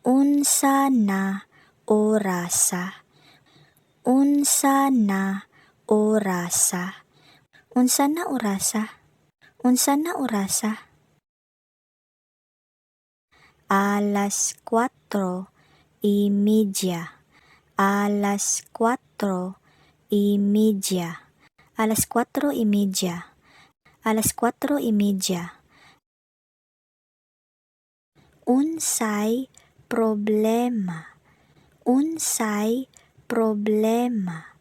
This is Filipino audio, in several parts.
Unsa na orasa? Unsa na orasa? Unsa na orasa? Unsa na orasa? Alas 4:30. Alas 4:30. Alas 4:30. Alas 4:30. Unsay problema? Unsay problema?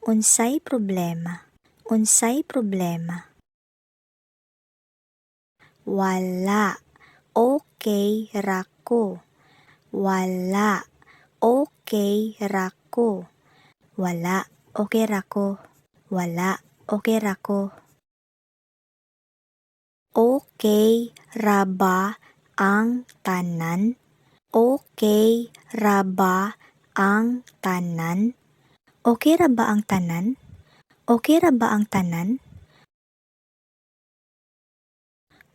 Unsay problema? Unsay problema? Wala. Okay rako. Wala. Okay rako. Wala. Okay rako. Wala. Okay rako. Okay ra ba ang tanan? Okay ra ba ang tanan? Okay ra ba ang tanan? Okay ra ba ang tanan?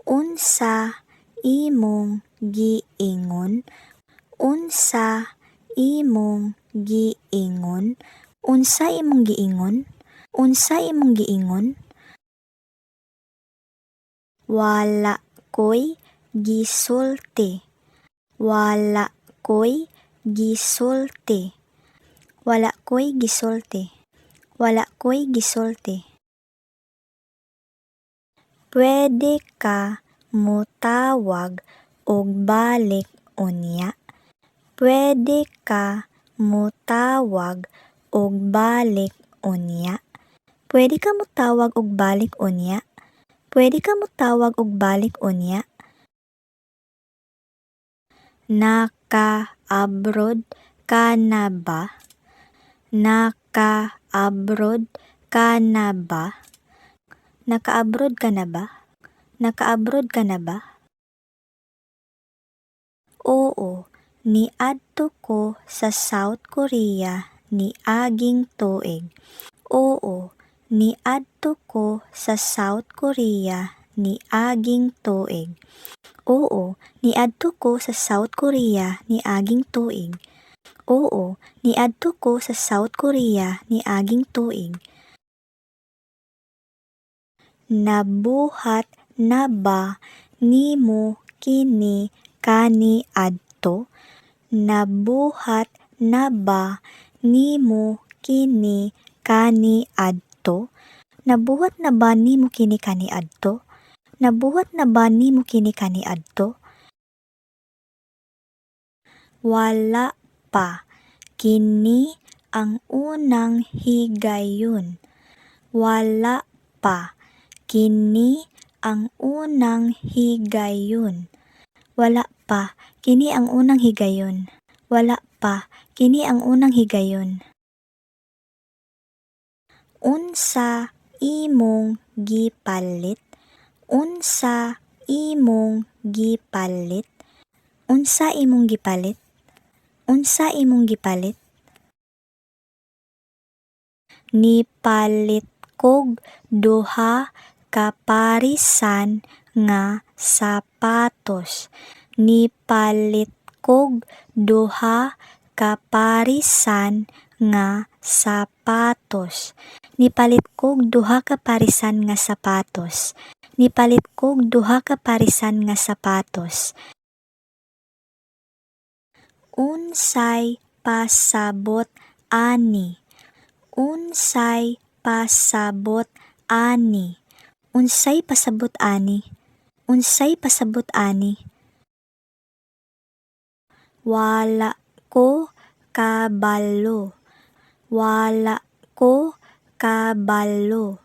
Unsa imong giingon? Unsa imong giingon? Unsa imong giingon? Unsa imong giingon? Wala ko'y gisulti. Wala ko'y gisulti. Wala ko'y gisulti. Wala ko'y gisulti. Pwede ka mutawag og balik unya. Pwede ka mutawag og balik unya. Pwede ka mutawag og balik unya. Pwede ka mutawag og balik unya. Naka-abroad ka na ba? Naka-abroad ka na ba? Naka-abroad ka na ba? Naka-abroad ka na ba? Oo, niadto ko sa South Korea niaging tuig. Oo, niadto ko sa South Korea niaging tuig. Oo, niadto ko sa South Korea niaging tuig. Oo, niadto ko sa South Korea niaging tuig. Nabuhat na ba nimo kini kaniadto? Nabuhat na ba nimo kini kaniadto? Nabuhat na ba nimo kini kaniadto? Nabuhat na ba nimo kini kaniadto? Wala pa. Kini ang unang higayon. Wala pa. Kini ang unang higayon. Wala pa. Kini ang unang higayon. Wala pa. Kini ang unang higayon. Unsa imong gipalit? Unsa imong gipalit? Unsa imong gipalit? Unsa imong gipalit? Nipalit kog duha ka parisan nga sapatos. Nipalit kog duha ka parisan nga sapatos. Nipalit kog duha ka parisan nga sapatos. Nipalit kog duha ka parisan nga sapatos. Unsay pasabot ani? Unsay pasabot ani? Unsay pasabot ani? Unsay pasabot ani? Wala ko kabalo. Wala ko kabalo.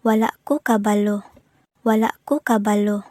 Wala ko kabalo. Wala ko kabalo.